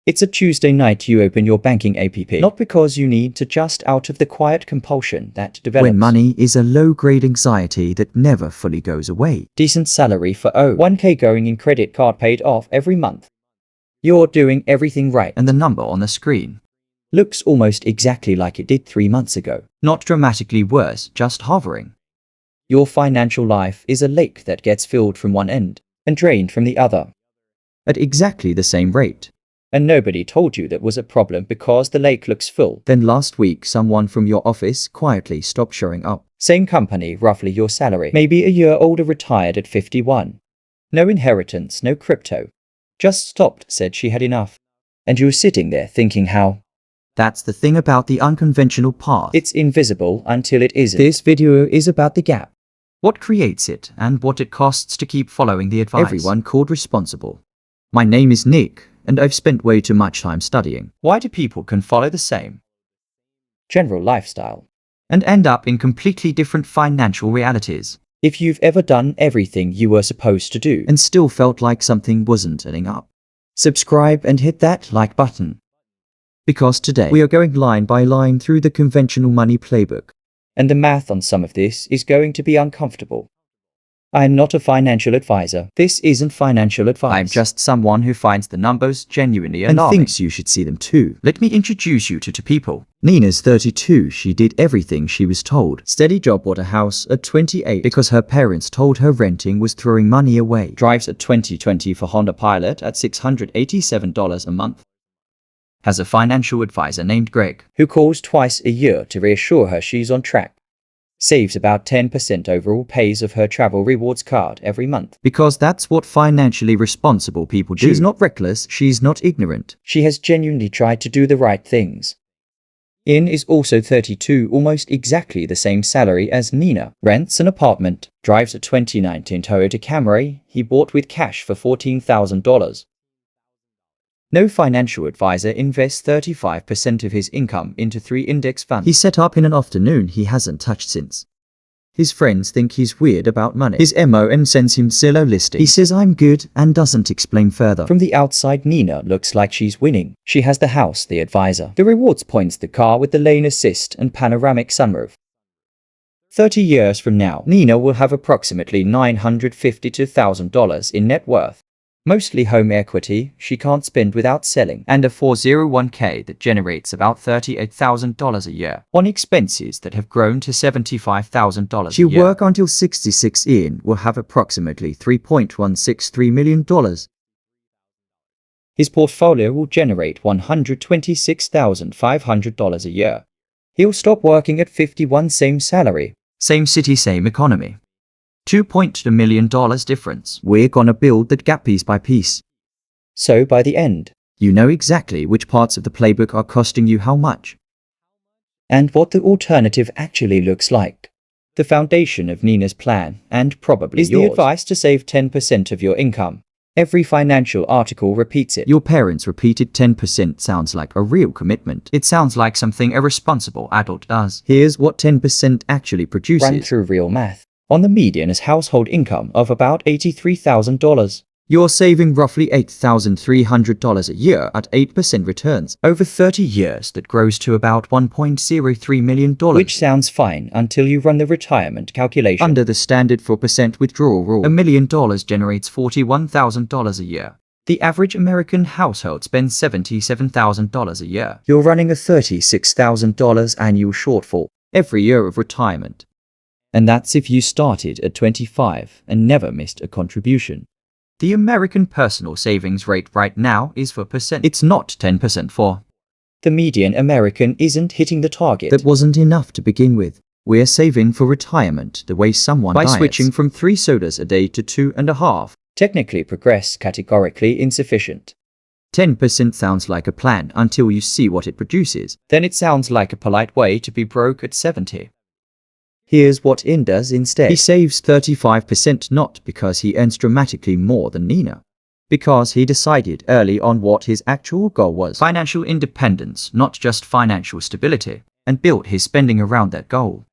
It's a Tuesday night you open your banking app, not because you need to, just out of the quiet compulsion that develops when money is a low-grade anxiety that never fully goes away. Decent salary for 1K going in, credit card paid off every month. You're doing everything right. And the number on the screen looks almost exactly like it did 3 months ago. not dramatically worse, just hovering. Your financial life is a lake that gets filled from one end and drained from the other, At exactly the same rate. and nobody told you that was a problem because the lake looks full. Then last week someone from your office quietly stopped showing up. Same company, roughly your salary, maybe a year older, retired at 51. No inheritance, no crypto. Just stopped, said she had enough. And you were sitting there thinking how That's the thing about the unconventional path. it's invisible until it isn't. This video is about the gap. What creates it and what it costs to keep following the advice. Everyone called responsible. My name is Nick, and I've spent way too much time studying. Why do people can follow the same general lifestyle And end up in completely different financial realities. if you've ever done everything you were supposed to do And still felt like something wasn't adding up. subscribe and hit that like button? Because today we are going line by line through the conventional money playbook. And the math on some of this is going to be uncomfortable. I'm not a financial advisor. This isn't financial advice. I'm just someone who finds the numbers genuinely And alarming. thinks you should see them too. Let me introduce you to two people. Nina's 32. She did everything she was told. Steady job, bought a house at 28 because her parents told her renting was throwing money away. drives a 2020 for Honda Pilot at $687 a month. Has a financial advisor named Greg. Who calls twice a year to reassure her she's on track. Saves about 10% overall, pays of her travel rewards card every month. Because that's what financially responsible people do. She's not reckless, she's not ignorant. She has genuinely tried to do the right things. Ian is also 32, almost exactly the same salary as Nina. Rents an apartment, drives a 2019 Toyota Camry he bought with cash for $14,000. No financial advisor invests 35% of his income into 3 index funds. He set up in an afternoon he hasn't touched since. His friends think he's weird about money. His MOM sends him Zillow listing. He says I'm good and doesn't explain further. From the outside, Nina looks like she's winning. She has the house, the advisor, the rewards points, the car with the lane assist and panoramic sunroof. 30 years from now, Nina will have approximately $952,000 in net worth. Mostly home equity she can't spend without selling, and a 401k that generates about $38,000 a year on expenses that have grown to $75,000 She'll a year. work until 66. Ian will have approximately $3.163 million. His portfolio will generate $126,500 a year. He'll stop working at 51, same salary. Same city, same economy. $2.2 million difference. We're gonna build that gap piece by piece. So by the end, You know exactly which parts of the playbook are costing you how much. and what the alternative actually looks like. The foundation of Nina's plan, and probably is yours. the advice to save 10% of your income. Every financial article repeats it. Your parents' repeated 10% sounds like a real commitment. It sounds like something a responsible adult does. Here's what 10% actually produces. Run through real math. On the median is household income of about $83,000. You're saving roughly $8,300 a year at 8% returns. Over 30 years, that grows to about $1.03 million. Which sounds fine until you run the retirement calculation. Under the standard 4% withdrawal rule, $1 million generates $41,000 a year. The average American household spends $77,000 a year. You're running a $36,000 annual shortfall Every year of retirement. and that's if you started at 25 and never missed a contribution. The American personal savings rate right now is 4%. It's not 10% for. The median American isn't hitting the target. That wasn't enough to begin with. We're saving for retirement the way someone By diets. switching From 3 sodas a day to 2.5. Technically progress, categorically insufficient. 10% sounds like a plan until you see what it produces. Then it sounds like a polite way to be broke at 70. Here's what Ian does instead. He saves 35% not because he earns dramatically more than Nina. Because he decided early on what his actual goal was. Financial independence, not just financial stability. And built his spending around that goal.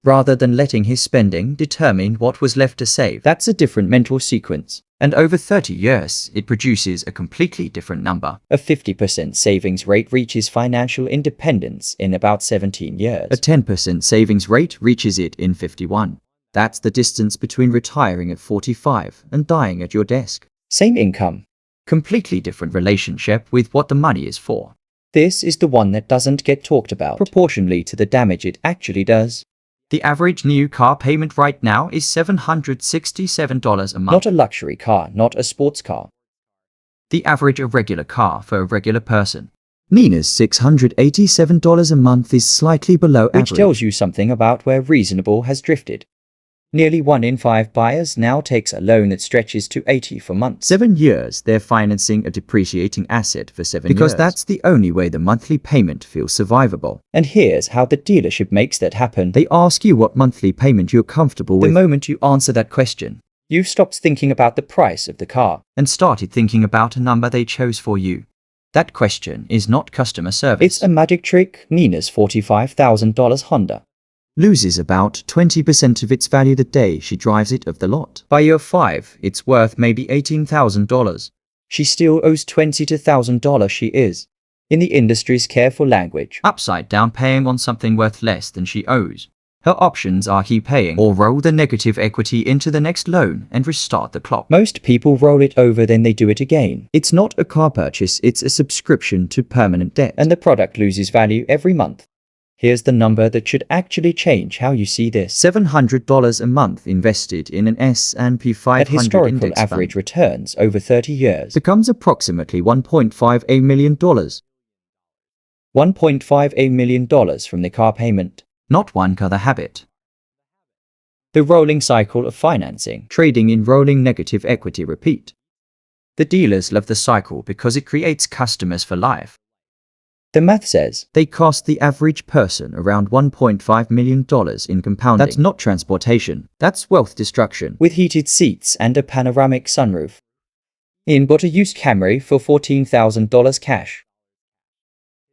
Rather than letting his spending determine what was left to save. That's a different mental sequence. And over 30 years, it produces a completely different number. A 50% savings rate reaches financial independence in about 17 years. A 10% savings rate reaches it in 51. That's the distance between retiring at 45 and dying at your desk. Same income. Completely different relationship with what the money is for. This is the one that doesn't get talked about proportionally to the damage it actually does. The average new car payment right now is $767 a month. Not a luxury car, not a sports car. The average of regular car for a regular person. Nina's $687 a month is slightly below average. Which tells you something about where reasonable has drifted. Nearly 1 in 5 buyers now takes a loan that stretches to 80 for months. 7 years, they're financing a depreciating asset for 7 years. Because that's the only way the monthly payment feels survivable. And here's how the dealership makes that happen. They ask you what monthly payment you're comfortable with. The moment you answer that question, you've stopped thinking about the price of the car and started thinking about a number they chose for you. That question is not customer service. It's a magic trick. Nina's $45,000 Honda loses about 20% of its value the day she drives it off the lot. By year 5, it's worth maybe $18,000. She still owes $22,000. She is, in the industry's careful language, upside down paying on something worth less than she owes. Her options are keep paying or roll the negative equity into the next loan and restart the clock. Most people roll it over, then they do it again. It's not a car purchase, it's a subscription to permanent debt. And the product loses value every month. Here's the number that should actually change how you see this. $700 a month invested in an S&P 500 at historical index average fund returns over 30 years becomes approximately $1.58 million. $1.58 million from the car payment. Not one car the habit. The rolling cycle of financing. Trading in rolling negative equity repeat. The dealers love the cycle because it creates customers for life. The math says they cost the average person around $1.5 million in compounding. That's not transportation, that's wealth destruction. With heated seats and a panoramic sunroof. Ian bought a used Camry for $14,000 cash.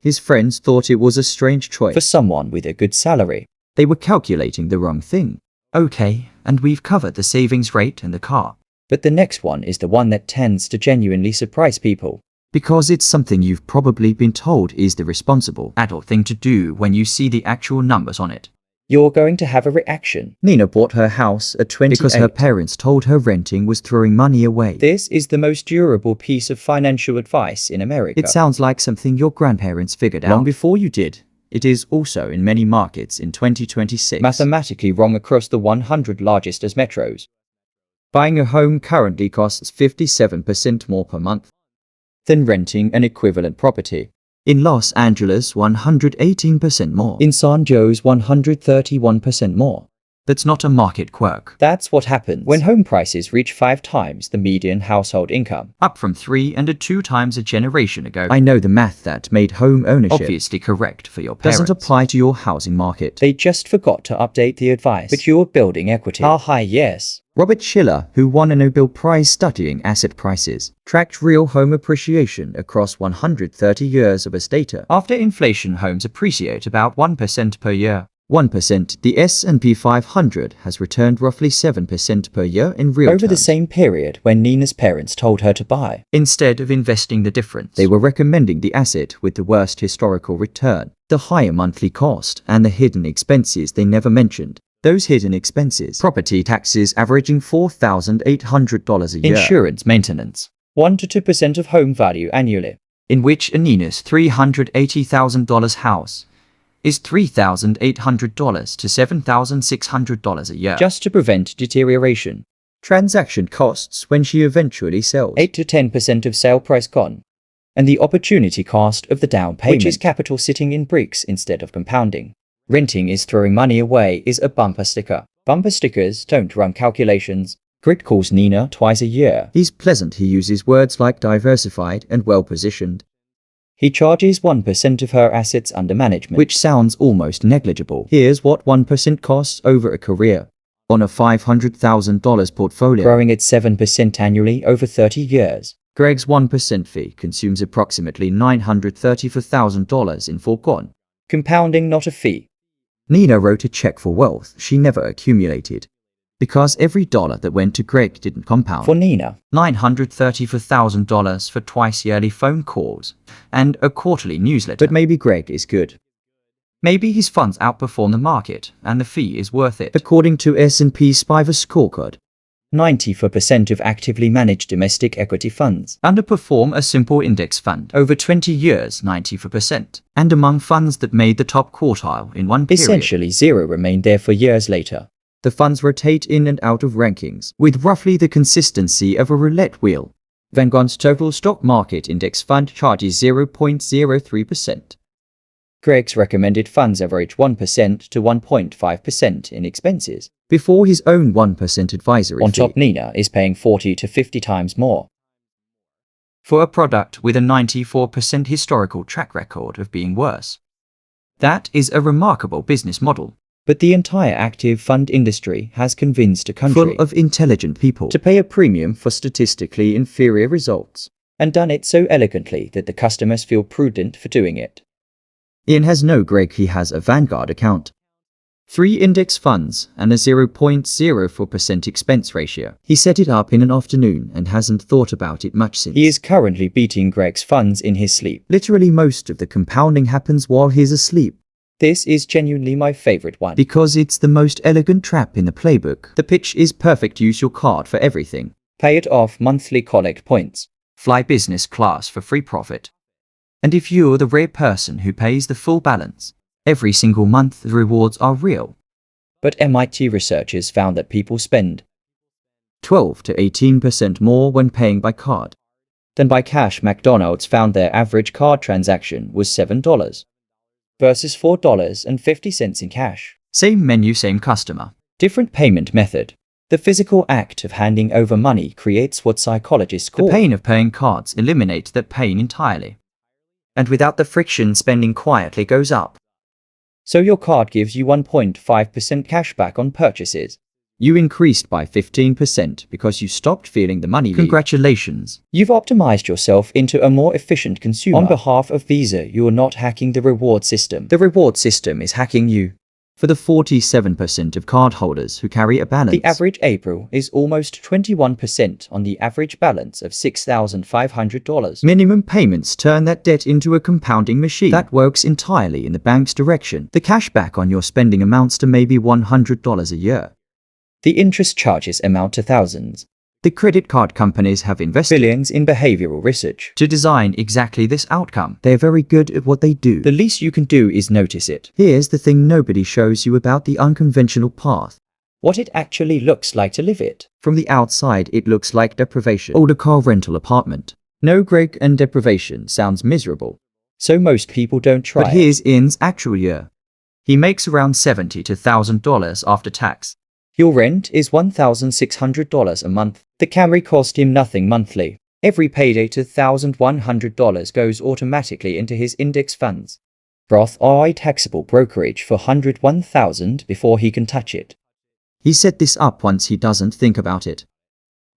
His friends thought it was a strange choice for someone with a good salary. They were calculating the wrong thing. Okay, and we've covered the savings rate and the car. But the next one is the one that tends to genuinely surprise people. Because it's something you've probably been told is the responsible adult thing to do when you see the actual numbers on it. You're going to have a reaction. Nina bought her house at 28 because her parents told her renting was throwing money away. This is the most durable piece of financial advice in America. It sounds like something your grandparents figured out long before you did. It is also in many markets in 2026. Mathematically wrong across the 100 largest as metros. Buying a home currently costs 57% more per month than renting an equivalent property. In Los Angeles, 118% more. In San Jose, 131% more. That's not a market quirk. That's what happens when home prices reach 5 times the median household income. Up from 3 and 2 times a generation ago. I know the math that made home ownership obviously correct for your parents. Doesn't apply to your housing market. They just forgot to update the advice. But you're building equity. How high? Yes. Robert Shiller, who won a Nobel Prize studying asset prices, tracked real home appreciation across 130 years of as data. After inflation, homes appreciate about 1% per year. 1%, the S&P 500 has returned roughly 7% per year in real terms. Over the same period when Nina's parents told her to buy. Instead of investing the difference, they were recommending the asset with the worst historical return, the higher monthly cost, and the hidden expenses they never mentioned. Those hidden expenses: property taxes averaging $4,800 a year. Insurance maintenance, 1 to 2% of home value annually. In which Nina's $380,000 house is $3,800 to $7,600 a year. Just to prevent deterioration. Transaction costs when she eventually sells. 8 to 10% of sale price gone. And the opportunity cost of the down payment, which is capital sitting in bricks instead of compounding. Renting is throwing money away is a bumper sticker. Bumper stickers don't run calculations. Grit calls Nina twice a year. He's pleasant. He uses words like diversified and well-positioned. He charges 1% of her assets under management, which sounds almost negligible. Here's what 1% costs over a career. On a $500,000 portfolio, growing at 7% annually over 30 years. Greg's 1% fee consumes approximately $934,000 in foregone. Compounding, not a fee. Nina wrote a check for wealth she never accumulated. Because every dollar that went to Greg didn't compound. For Nina, $934,000 for twice yearly phone calls and a quarterly newsletter. but maybe Greg is good. Maybe his funds outperform the market and the fee is worth it. According to S&P SPIVA scorecard, 94% of actively managed domestic equity funds Underperform a simple index fund over 20 years, 94%. And among funds that made the top quartile in one period, essentially zero remained there for years later. the funds rotate in and out of rankings with roughly the consistency of a roulette wheel. Vanguard's total stock market index fund charges 0.03%. Greg's recommended funds average 1% to 1.5% in expenses. Before his own 1% advisory On fee. top, Nina is paying 40 to 50 times more. For a product with a 94% historical track record of being worse. That is a remarkable business model. But the entire active fund industry has convinced a country Full of intelligent people to pay a premium for statistically inferior results, and done it so elegantly that the customers feel prudent for doing it. Ian has no Greg, he has a Vanguard account. 3 index funds and a 0.04% expense ratio. He set it up in an afternoon and hasn't thought about it much since. He is currently beating Greg's funds in his sleep. Literally most of the compounding happens while he's asleep. This is genuinely my favorite one. Because it's the most elegant trap in the playbook. The pitch is perfect, use your card for everything. Pay it off monthly, collect points. Fly business class for free profit. And if you're the rare person who pays the full balance, every single month the rewards are real. But MIT researchers found that people spend 12 to 18% more when paying by card than by cash. McDonald's found their average card transaction was $7 versus $4.50 in cash. Same menu, same customer. Different payment method. The physical act of handing over money creates what psychologists call The pain of paying cards eliminates that pain entirely. And without the friction, spending quietly goes up. So your card gives you 1.5% cash back on purchases. You increased by 15% because you stopped feeling the money leave. Congratulations. You've optimized yourself into a more efficient consumer. On behalf of Visa, you are not hacking the reward system. The reward system is hacking you. For the 47% of cardholders who carry a balance, The average April is almost 21% on the average balance of $6,500. minimum payments turn that debt into a compounding machine that works entirely in the bank's direction. The cash back on your spending amounts to maybe $100 a year. The interest charges amount to thousands. The credit card companies have invested Billions in behavioral research. to design exactly this outcome. They're very good at what they do. The least you can do is notice it. Here's the thing nobody shows you about the unconventional path. What it actually looks like to live it. From the outside, it looks like deprivation. Older car rental apartment. No Greg, and deprivation sounds miserable. So most people don't try But it. here's Ian's actual year. He makes around $70,000 to $1,000 after tax. Your rent is $1,600 a month. The Camry cost him nothing monthly. Every payday to $1,100 goes automatically into his index funds. Roth IRA taxable brokerage for $101,000 before he can touch it. He set this up once, he doesn't think about it.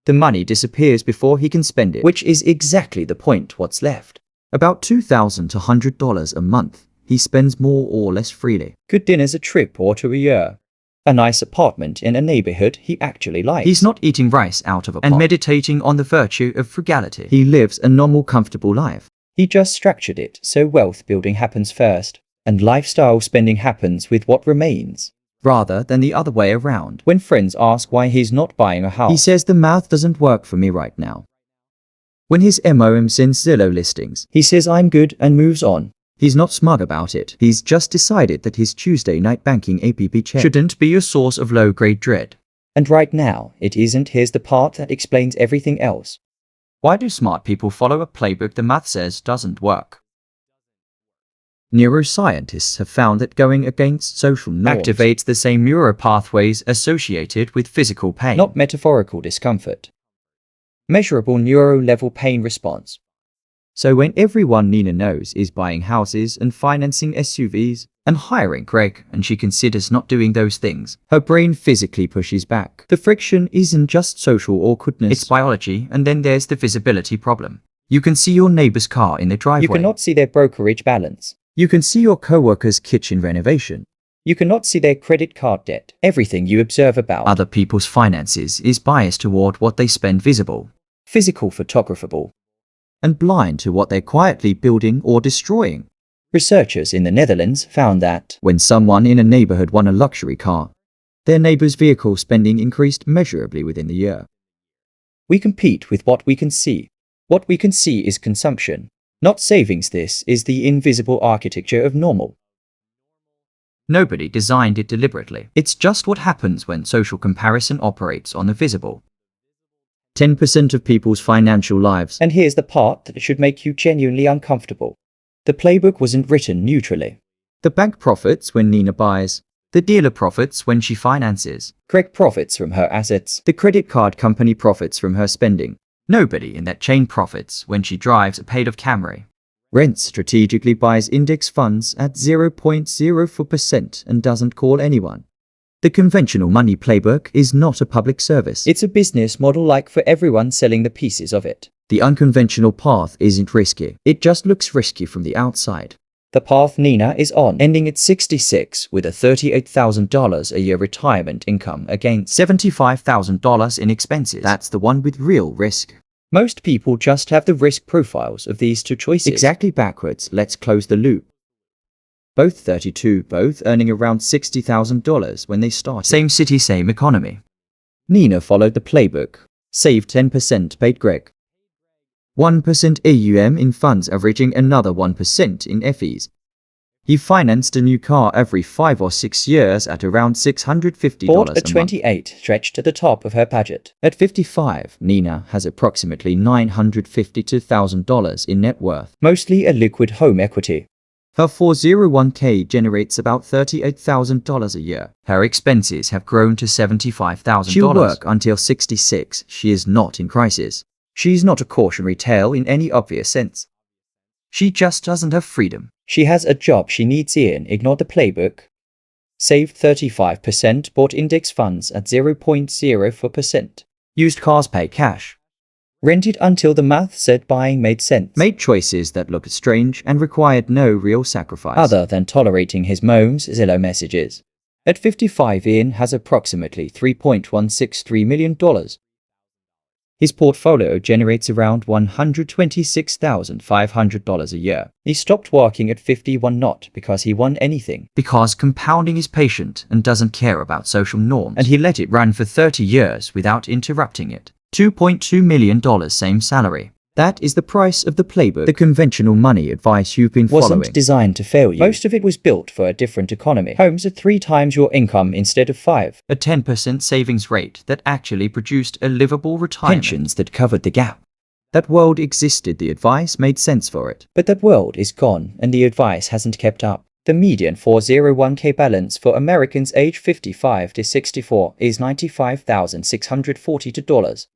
The money disappears before he can spend it, Which is exactly the point. What's left? about $2,000 to $100 a month. He spends more or less freely. Good dinners a trip or to a year. A nice apartment in a neighborhood he actually likes. He's not eating rice out of a pot and meditating on the virtue of frugality. He lives a normal, comfortable life. He just structured it so wealth building happens first, and lifestyle spending happens with what remains. Rather than the other way around. When friends ask why he's not buying a house, He says the math doesn't work for me right now. When his MOM sends Zillow listings, he says I'm good and moves on. he's not smug about it. He's just decided that his Tuesday night banking app check shouldn't be a source of low-grade dread. And right now, it isn't. Here's the part that explains everything else. Why do smart people follow a playbook the math says doesn't work? Neuroscientists have found that going against social norms activates the same neural pathways associated with physical pain. Not metaphorical discomfort. Measurable neuro-level pain response. So when everyone Nina knows is buying houses and financing SUVs and hiring Greg, and she considers not doing those things, her brain physically pushes back. The friction isn't just social awkwardness, it's biology, and then there's the visibility problem. You can see your neighbor's car in the driveway. You cannot see their brokerage balance. You can see your coworker's kitchen renovation. You cannot see their credit card debt. Everything you observe about other people's finances is biased toward what they spend visible, physical photographable. and blind to what they're quietly building or destroying. Researchers in the Netherlands found that When someone in a neighborhood won a luxury car, their neighbor's vehicle spending increased measurably within the year. we compete with what we can see. What we can see is consumption, not savings. This is the invisible architecture of normal. Nobody designed it deliberately. It's just what happens when social comparison operates on the visible. 10% of people's financial lives. And here's the part that should make you genuinely uncomfortable. The playbook wasn't written neutrally. The bank profits when Nina buys. The dealer profits when she finances. Greg profits from her assets. The credit card company profits from her spending. Nobody in that chain profits when she drives a paid-off Camry. Rent strategically buys index funds at 0.04% and doesn't call anyone. The conventional money playbook is not a public service. It's a business model like for everyone selling the pieces of it. The unconventional path isn't risky. It just looks risky from the outside. The path Nina is on, ending at 66 with a $38,000 a year retirement income against $75,000 in expenses. That's the one with real risk. most people just have the risk profiles of these two choices. Exactly backwards. Let's close the loop. Both 32, both earning around $60,000 when they started. Same city, same economy. Nina followed the playbook. Saved 10%, paid Greg 1% AUM in funds, averaging another 1% in FEs. He financed a new car every 5 or 6 years at around $650 Bought a at 28, stretched to the top of her budget. At 55, Nina has approximately $952,000 in net worth. Mostly a liquid home equity. Her 401k generates about $38,000 a year. Her expenses have grown to $75,000. She'll work until 66. She is not in crisis. She's not a cautionary tale in any obvious sense. She just doesn't have freedom. She has a job she needs in. Ignore the playbook. Saved 35%, bought index funds at 0.04%. Used cars, pay cash. Rented until the math said buying made sense. Made choices that looked strange and required no real sacrifice. Other than tolerating his moans, Zillow messages. At 55, Ian has approximately $3.163 million. His portfolio generates around $126,500 a year. He stopped working at 51 not because he won anything. Because compounding is patient and doesn't care about social norms. And he let it run for 30 years without interrupting it. $2.2 million, same salary. That is the price of the playbook. The conventional money advice you've been following wasn't designed to fail you. Most of it was built for a different economy. Homes at 3 times your income instead of 5. A 10% savings rate that actually produced a livable retirement. Pensions that covered the gap. That world existed. The advice made sense for it. But that world is gone and the advice hasn't kept up. The median 401k balance for Americans aged 55 to 64 is $95,642.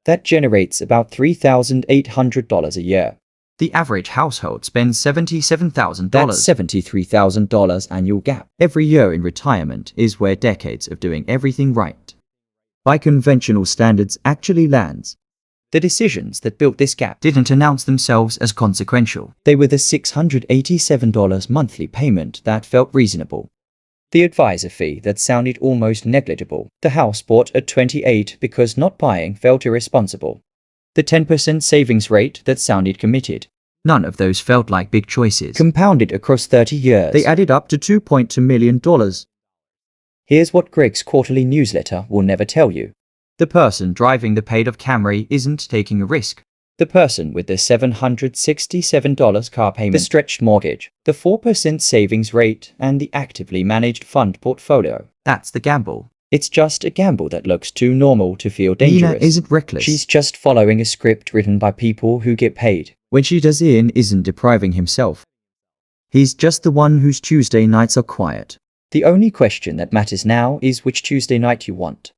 That generates about $3,800 a year. The average household spends $77,000. That's $73,000 annual gap. Every year in retirement is where decades of doing everything right by conventional standards actually lands. The decisions that built this gap didn't announce themselves as consequential. They were the $687 monthly payment that felt reasonable. The advisor fee that sounded almost negligible. The house bought at 28 because not buying felt irresponsible. The 10% savings rate that sounded committed. None of those felt like big choices. Compounded across 30 years. They added up to $2.2 million. Here's what Greg's quarterly newsletter will never tell you. The person driving the paid-off Camry isn't taking a risk. The person with the $767 car payment, the stretched mortgage, the 4% savings rate, and the actively managed fund portfolio. That's the gamble. It's just a gamble that looks too normal to feel dangerous. Nina isn't reckless. She's just following a script written by people who get paid. When she does, Ian isn't depriving himself. He's just the one whose Tuesday nights are quiet. The only question that matters now is which Tuesday night you want.